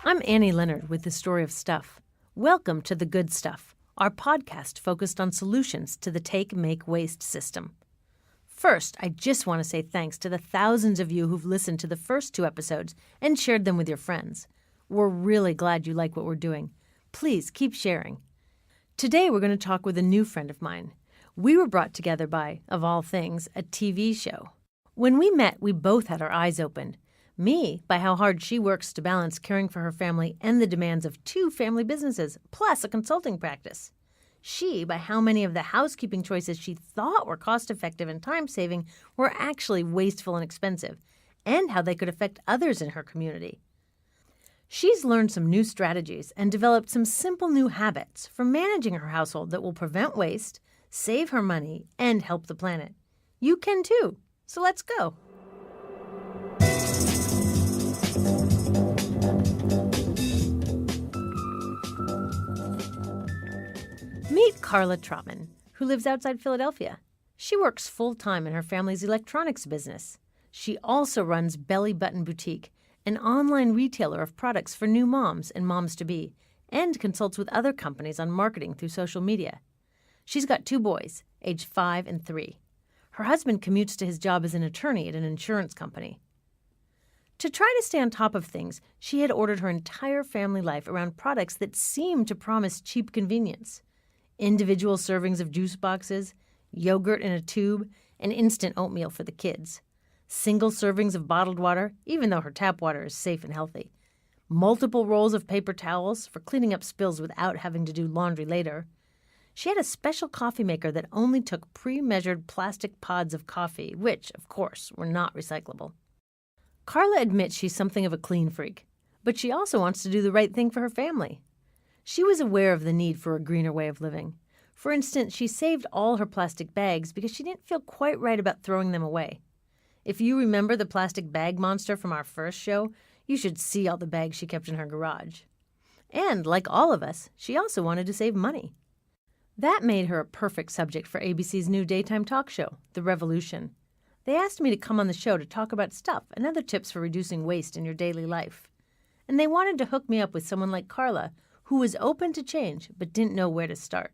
I'm Annie Leonard with The Story of Stuff. Welcome to The Good Stuff, our podcast focused on solutions to the take, make, waste system. First, I just want to say thanks to the thousands of you who've listened to the first 2 episodes and shared them with your friends. We're really glad you like what we're doing. Please keep sharing. Today, we're going to talk with a new friend of mine. We were brought together by, of all things, a TV show. When we met, we both had our eyes opened. Me, by how hard she works to balance caring for her family and the demands of 2 family businesses, plus a consulting practice. She, by how many of the housekeeping choices she thought were cost-effective and time-saving were actually wasteful and expensive, and how they could affect others in her community. She's learned some new strategies and developed some simple new habits for managing her household that will prevent waste, save her money, and help the planet. You can too. So let's go. Meet Carla Trotman, who lives outside Philadelphia. She works full-time in her family's electronics business. She also runs Belly Button Boutique, an online retailer of products for new moms and moms-to-be, and consults with other companies on marketing through social media. She's got 2 boys, aged 5 and 3. Her husband commutes to his job as an attorney at an insurance company. To try to stay on top of things, she had ordered her entire family life around products that seemed to promise cheap convenience. Individual servings of juice boxes, yogurt in a tube, and instant oatmeal for the kids. Single servings of bottled water, even though her tap water is safe and healthy. Multiple rolls of paper towels for cleaning up spills without having to do laundry later. She had a special coffee maker that only took pre-measured plastic pods of coffee, which, of course, were not recyclable. Carla admits she's something of a clean freak, but she also wants to do the right thing for her family. She was aware of the need for a greener way of living. For instance, she saved all her plastic bags because she didn't feel quite right about throwing them away. If you remember the plastic bag monster from our first show, you should see all the bags she kept in her garage. And, like all of us, she also wanted to save money. That made her a perfect subject for ABC's new daytime talk show, The Revolution. They asked me to come on the show to talk about stuff and other tips for reducing waste in your daily life. And they wanted to hook me up with someone like Carla, who was open to change but didn't know where to start.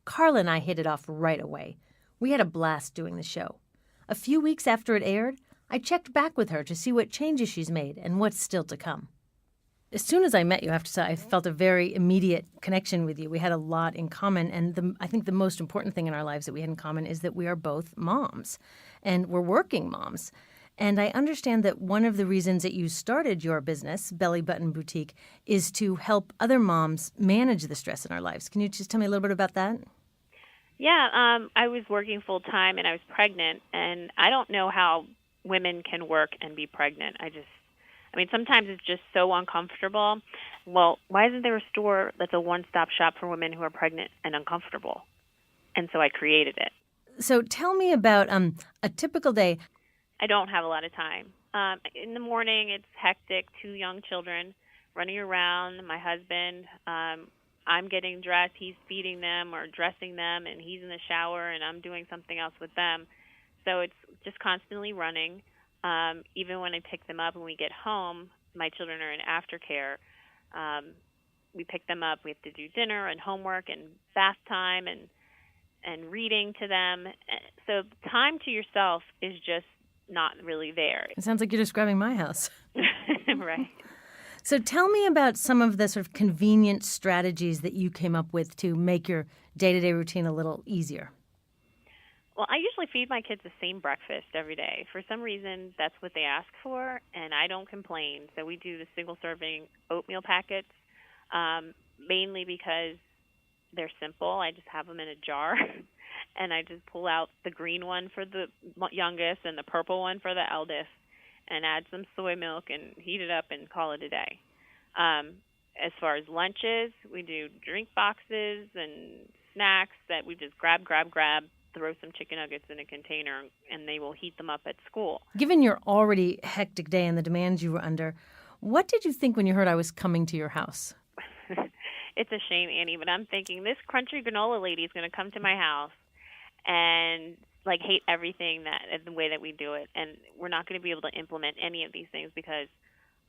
Carla and I hit it off right away. We had a blast doing the show. A few weeks after it aired, I checked back with her to see what changes she's made and what's still to come. As soon as I met you, I have to say, I felt a very immediate connection with you. We had a lot in common, and I think the most important thing in our lives that we had in common is that we are both moms, and we're working moms. And I understand that one of the reasons that you started your business, Belly Button Boutique, is to help other moms manage the stress in our lives. Can you just tell me a little bit about that? Yeah, I was working full-time and I was pregnant, and I don't know how women can work and be pregnant. Sometimes it's just so uncomfortable. Well, why isn't there a store that's a one-stop shop for women who are pregnant and uncomfortable? And so I created it. So tell me about a typical day. I don't have a lot of time. In the morning, it's hectic, 2 young children running around, my husband. I'm getting dressed, he's feeding them or dressing them, and he's in the shower, and I'm doing something else with them. So it's just constantly running. Even when I pick them up and we get home, my children are in aftercare. We pick them up, we have to do dinner and homework and bath time and reading to them. So time to yourself is just not really there. It sounds like you're describing my house. Right. So tell me about some of the sort of convenient strategies that you came up with to make your day-to-day routine a little easier. Well, I usually feed my kids the same breakfast every day. For some reason, that's what they ask for, and I don't complain. So we do the single-serving oatmeal packets, mainly because they're simple. I just have them in a jar, and I just pull out the green one for the youngest and the purple one for the eldest, and add some soy milk and heat it up and call it a day. As far as lunches, we do drink boxes and snacks that we just grab, throw some chicken nuggets in a container, and they will heat them up at school. Given your already hectic day and the demands you were under, what did you think when you heard I was coming to your house? It's a shame, Annie, but I'm thinking this crunchy granola lady is going to come to my house and hate everything the way that we do it, and we're not going to be able to implement any of these things because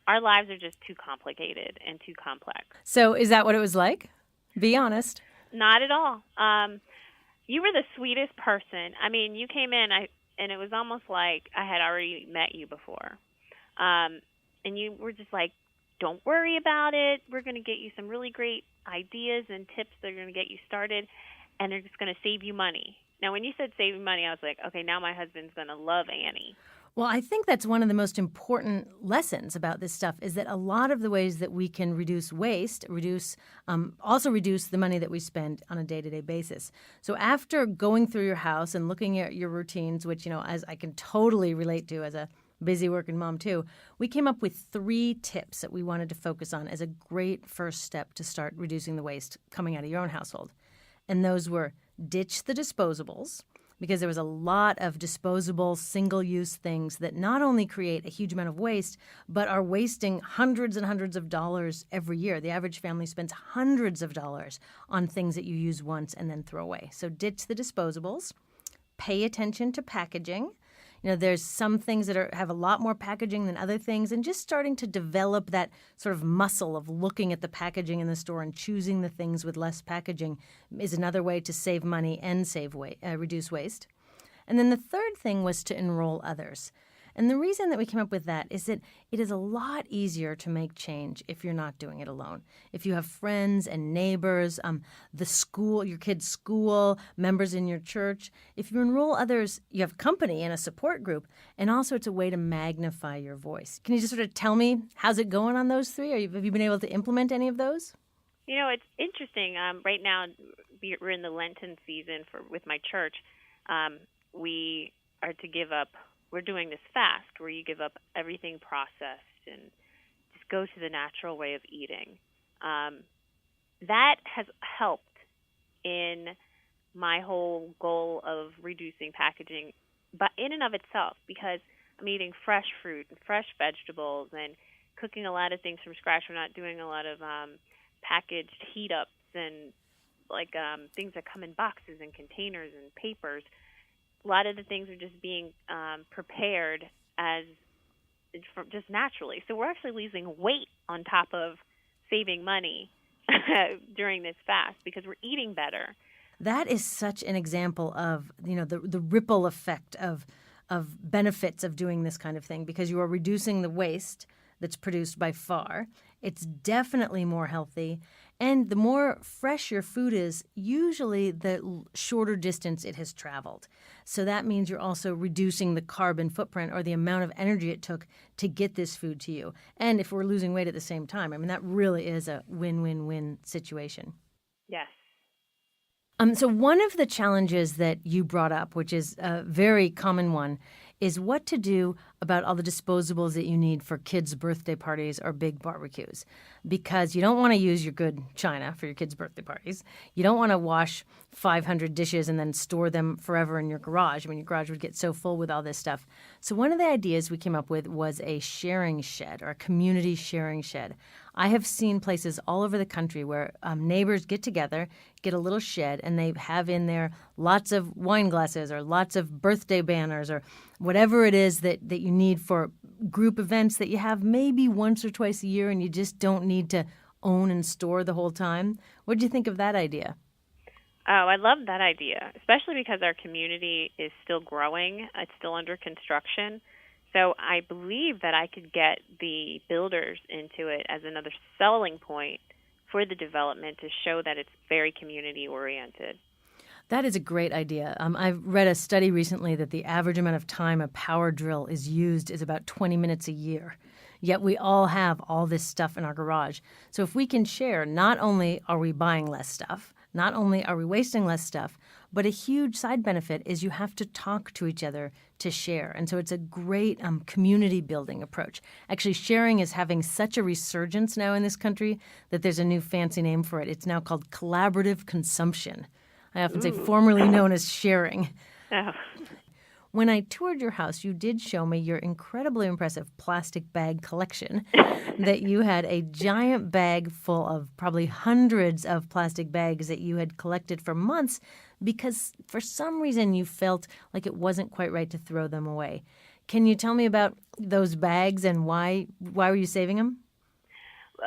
our lives are just too complicated and too complex. So is that what it was like? Be honest. Not at all. You were the sweetest person. I mean, you came in, and it was almost like I had already met you before. And you were just like, don't worry about it. We're going to get you some really great ideas and tips that are going to get you started, and they're just going to save you money. Now, when you said saving money, I was like, okay, now my husband's going to love Annie. Well, I think that's one of the most important lessons about this stuff is that a lot of the ways that we can reduce waste, also reduce the money that we spend on a day-to-day basis. So after going through your house and looking at your routines, which, as I can totally relate to as a busy working mom too, we came up with 3 tips that we wanted to focus on as a great first step to start reducing the waste coming out of your own household. And those were ditch the disposables, because there was a lot of disposable, single-use things that not only create a huge amount of waste, but are wasting hundreds and hundreds of dollars every year. The average family spends hundreds of dollars on things that you use once and then throw away. So ditch the disposables. Pay attention to packaging. There's some things that have a lot more packaging than other things, and just starting to develop that sort of muscle of looking at the packaging in the store and choosing the things with less packaging is another way to save money and reduce waste. And then the third thing was to enroll others. And the reason that we came up with that is that it is a lot easier to make change if you're not doing it alone. If you have friends and neighbors, the school, your kid's school, members in your church, if you enroll others, you have company and a support group, and also it's a way to magnify your voice. Can you just sort of tell me, how's it going on those 3? Have you been able to implement any of those? It's interesting. Right now, we're in the Lenten season with my church. We are to give up. We're doing this fast where you give up everything processed and just go to the natural way of eating. That has helped in my whole goal of reducing packaging, but in and of itself, because I'm eating fresh fruit and fresh vegetables and cooking a lot of things from scratch. We're not doing a lot of packaged heat-ups and things that come in boxes and containers and papers. A lot of the things are just being prepared just naturally. So we're actually losing weight on top of saving money during this fast because we're eating better. That is such an example of the ripple effect of benefits of doing this kind of thing, because you are reducing the waste that's produced by far. It's definitely more healthy. And the more fresh your food is, usually the shorter distance it has traveled. So that means you're also reducing the carbon footprint or the amount of energy it took to get this food to you. And if we're losing weight at the same time, that really is a win-win-win situation. Yes. So one of the challenges that you brought up, which is a very common one, is what to do about all the disposables that you need for kids' birthday parties or big barbecues. Because you don't want to use your good china for your kids' birthday parties. You don't want to wash 500 dishes and then store them forever in your garage. Your garage would get so full with all this stuff. So one of the ideas we came up with was a sharing shed, or a community sharing shed. I have seen places all over the country where neighbors get together, get a little shed, and they have in there lots of wine glasses or lots of birthday banners or whatever it is that you need for group events that you have maybe once or twice a year and you just don't need to own and store the whole time. What did you think of that idea? Oh, I love that idea, especially because our community is still growing. It's still under construction. So I believe that I could get the builders into it as another selling point for the development to show that it's very community-oriented. That is a great idea. I've read a study recently that the average amount of time a power drill is used is about 20 minutes a year. Yet we all have all this stuff in our garage. So if we can share, not only are we buying less stuff, not only are we wasting less stuff, but a huge side benefit is you have to talk to each other to share. And so it's a great community building approach. Actually, sharing is having such a resurgence now in this country that there's a new fancy name for it. It's now called collaborative consumption. I often say formerly known as sharing. Oh. When I toured your house, you did show me your incredibly impressive plastic bag collection, that you had a giant bag full of probably hundreds of plastic bags that you had collected for months because for some reason you felt like it wasn't quite right to throw them away. Can you tell me about those bags and why were you saving them?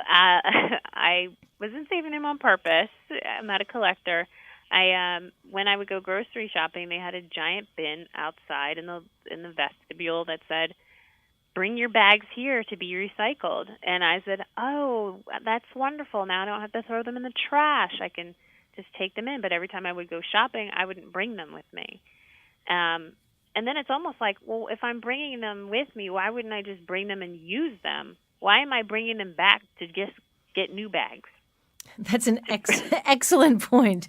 I wasn't saving them on purpose. I'm not a collector. When I would go grocery shopping, they had a giant bin outside in the vestibule that said, "Bring your bags here to be recycled." And I said, "Oh, that's wonderful. Now I don't have to throw them in the trash. I can just take them in." But every time I would go shopping, I wouldn't bring them with me. And then it's almost like, well, if I'm bringing them with me, why wouldn't I just bring them and use them? Why am I bringing them back to just get new bags? That's an excellent point.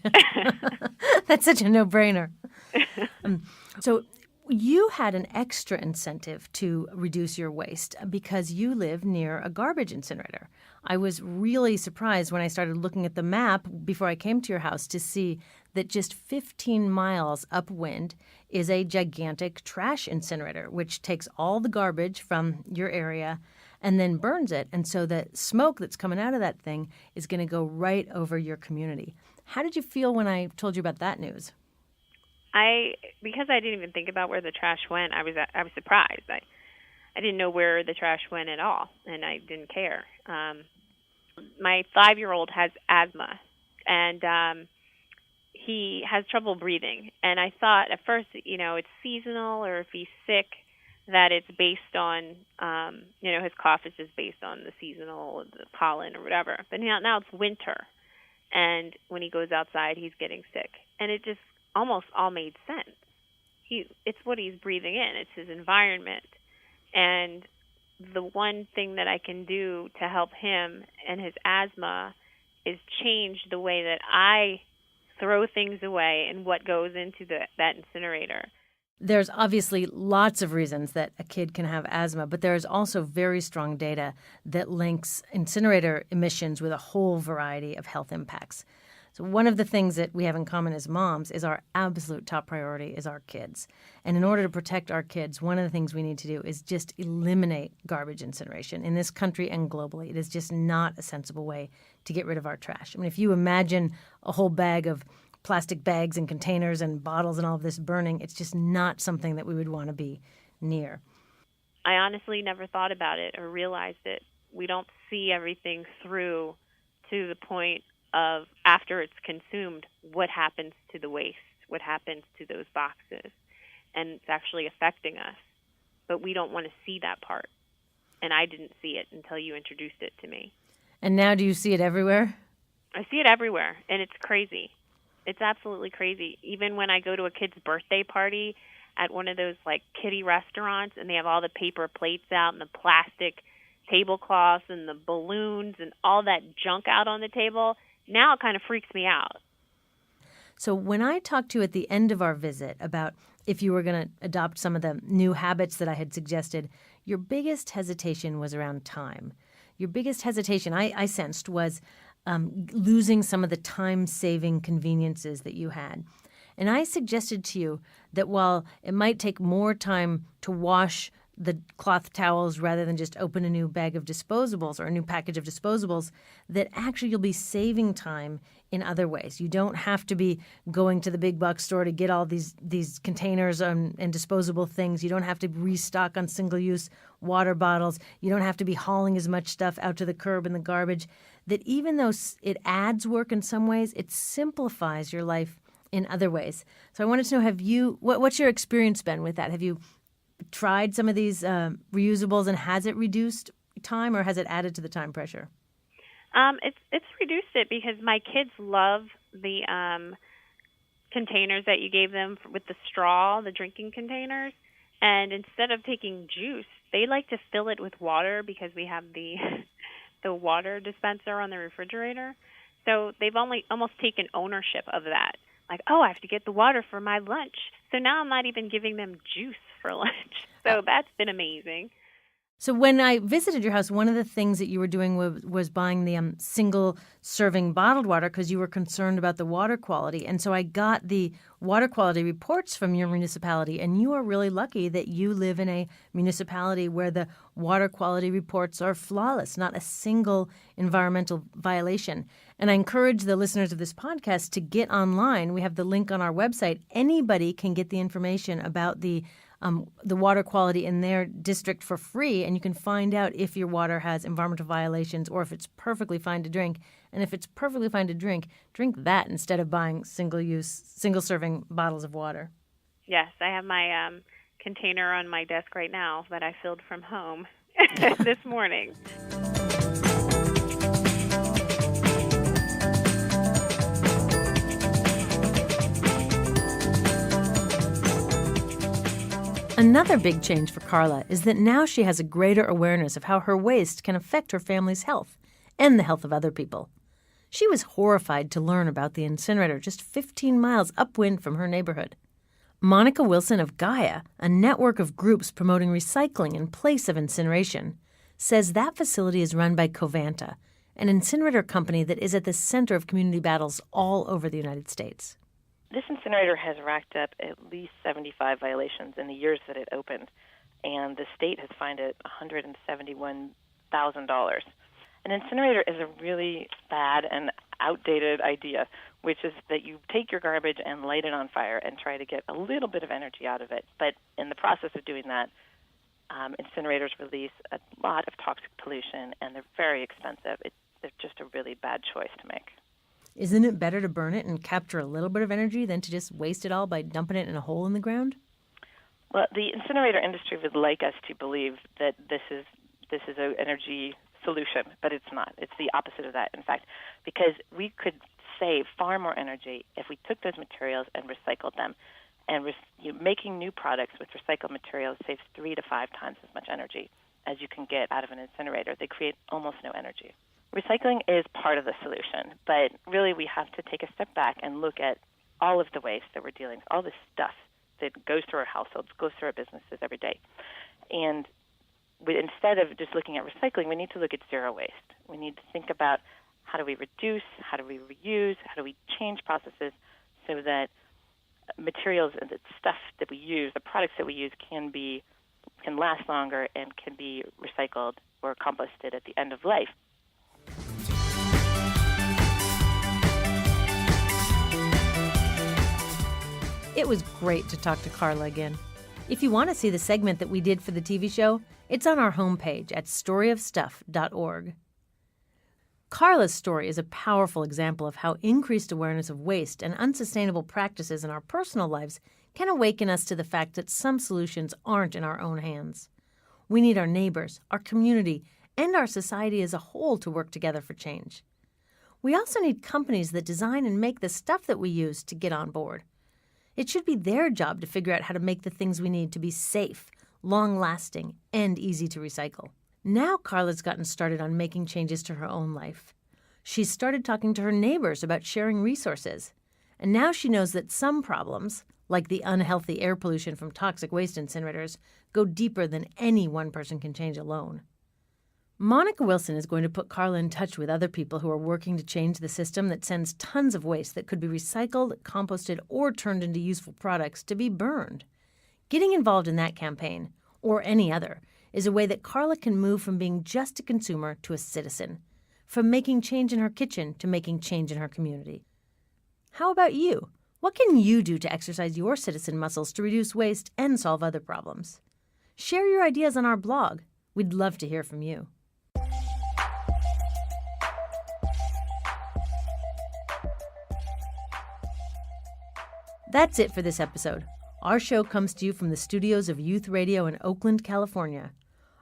That's such a no-brainer. So you had an extra incentive to reduce your waste because you live near a garbage incinerator. I was really surprised when I started looking at the map before I came to your house to see that just 15 miles upwind is a gigantic trash incinerator, which takes all the garbage from your area and then burns it. And so the smoke that's coming out of that thing is going to go right over your community. How did you feel when I told you about that news? Because I didn't even think about where the trash went, I was surprised. I didn't know where the trash went at all, and I didn't care. My 5-year-old has asthma, and he has trouble breathing. And I thought at first, it's seasonal, or if he's sick, that it's based on, his cough is just based on the seasonal, the pollen or whatever. But now it's winter, and when he goes outside, he's getting sick. And it just almost all made sense. It's what he's breathing in. It's his environment. And the one thing that I can do to help him and his asthma is change the way that I throw things away and what goes into that incinerator. There's obviously lots of reasons that a kid can have asthma, but there's also very strong data that links incinerator emissions with a whole variety of health impacts. So one of the things that we have in common as moms is our absolute top priority is our kids. And in order to protect our kids, one of the things we need to do is just eliminate garbage incineration in this country and globally. It is just not a sensible way to get rid of our trash. I mean, if you imagine a whole bag of plastic bags and containers and bottles and all of this burning, it's just not something that we would want to be near. I honestly never thought about it or realized it. We don't see everything through to the point of after it's consumed, what happens to the waste, what happens to those boxes, and it's actually affecting us. But we don't want to see that part, and I didn't see it until you introduced it to me. And now do you see it everywhere? I see it everywhere, and it's crazy. It's absolutely crazy. Even when I go to a kid's birthday party at one of those like kiddie restaurants, and they have all the paper plates out and the plastic tablecloths and the balloons and all that junk out on the table, now it kind of freaks me out. So when I talked to you at the end of our visit about if you were going to adopt some of the new habits that I had suggested, your biggest hesitation was around time. Your biggest hesitation, I sensed, was losing some of the time-saving conveniences that you had. And I suggested to you that while it might take more time to wash the cloth towels rather than just open a new bag of disposables or a new package of disposables, that actually you'll be saving time in other ways. You don't have to be going to the big box store to get all these containers and disposable things. You don't have to restock on single-use water bottles. You don't have to be hauling as much stuff out to the curb and the garbage. That even though it adds work in some ways, it simplifies your life in other ways. So I wanted to know, what's your experience been with that? Have you tried some of these reusables, and has it reduced time or has it added to the time pressure? It's reduced it because my kids love the containers that you gave them with the straw, the drinking containers. And instead of taking juice, they like to fill it with water because we have the water dispenser on the refrigerator. So they've almost taken ownership of that. Like, oh, I have to get the water for my lunch. So now I'm not even giving them juice for lunch. So that's been amazing. So when I visited your house, one of the things that you were doing was buying the single-serving bottled water because you were concerned about the water quality. And so I got the water quality reports from your municipality, and you are really lucky that you live in a municipality where the water quality reports are flawless, not a single environmental violation. And I encourage the listeners of this podcast to get online. We have the link on our website. Anybody can get the information about the water quality in their district for free, and you can find out if your water has environmental violations or if it's perfectly fine to drink. And if it's perfectly fine to drink that instead of buying single-serving bottles of water. Yes, I have my container on my desk right now that I filled from home this morning. Another big change for Carla is that now she has a greater awareness of how her waste can affect her family's health and the health of other people. She was horrified to learn about the incinerator just 15 miles upwind from her neighborhood. Monica Wilson of Gaia, a network of groups promoting recycling in place of incineration, says that facility is run by Covanta, an incinerator company that is at the center of community battles all over the United States. This incinerator has racked up at least 75 violations in the years that it opened, and the state has fined it $171,000. An incinerator is a really bad and outdated idea, which is that you take your garbage and light it on fire and try to get a little bit of energy out of it. But in the process of doing that, incinerators release a lot of toxic pollution, and they're very expensive. They're just a really bad choice to make. Isn't it better to burn it and capture a little bit of energy than to just waste it all by dumping it in a hole in the ground? Well, the incinerator industry would like us to believe that this is an energy solution, but it's not. It's the opposite of that, in fact, because we could save far more energy if we took those materials and recycled them. And making new products with recycled materials saves 3 to 5 times as much energy as you can get out of an incinerator. They create almost no energy. Recycling is part of the solution, but really we have to take a step back and look at all of the waste that we're dealing with, all the stuff that goes through our households, goes through our businesses every day. And instead of just looking at recycling, we need to look at zero waste. We need to think about how do we reduce, how do we reuse, how do we change processes so that materials and the stuff that we use, the products that we use can last longer and can be recycled or composted at the end of life. It was great to talk to Carla again. If you want to see the segment that we did for the TV show, it's on our homepage at storyofstuff.org. Carla's story is a powerful example of how increased awareness of waste and unsustainable practices in our personal lives can awaken us to the fact that some solutions aren't in our own hands. We need our neighbors, our community, and our society as a whole to work together for change. We also need companies that design and make the stuff that we use to get on board. It should be their job to figure out how to make the things we need to be safe, long-lasting, and easy to recycle. Now Carla's gotten started on making changes to her own life. She's started talking to her neighbors about sharing resources. And now she knows that some problems, like the unhealthy air pollution from toxic waste incinerators, go deeper than any one person can change alone. Monica Wilson is going to put Carla in touch with other people who are working to change the system that sends tons of waste that could be recycled, composted, or turned into useful products to be burned. Getting involved in that campaign, or any other, is a way that Carla can move from being just a consumer to a citizen, from making change in her kitchen to making change in her community. How about you? What can you do to exercise your citizen muscles to reduce waste and solve other problems? Share your ideas on our blog. We'd love to hear from you. That's it for this episode. Our show comes to you from the studios of Youth Radio in Oakland, California.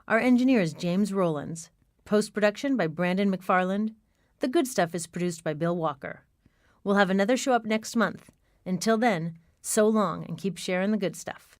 Our engineer is James Rowlands. Post-production by Brandon McFarland. The Good Stuff is produced by Bill Walker. We'll have another show up next month. Until then, so long and keep sharing the good stuff.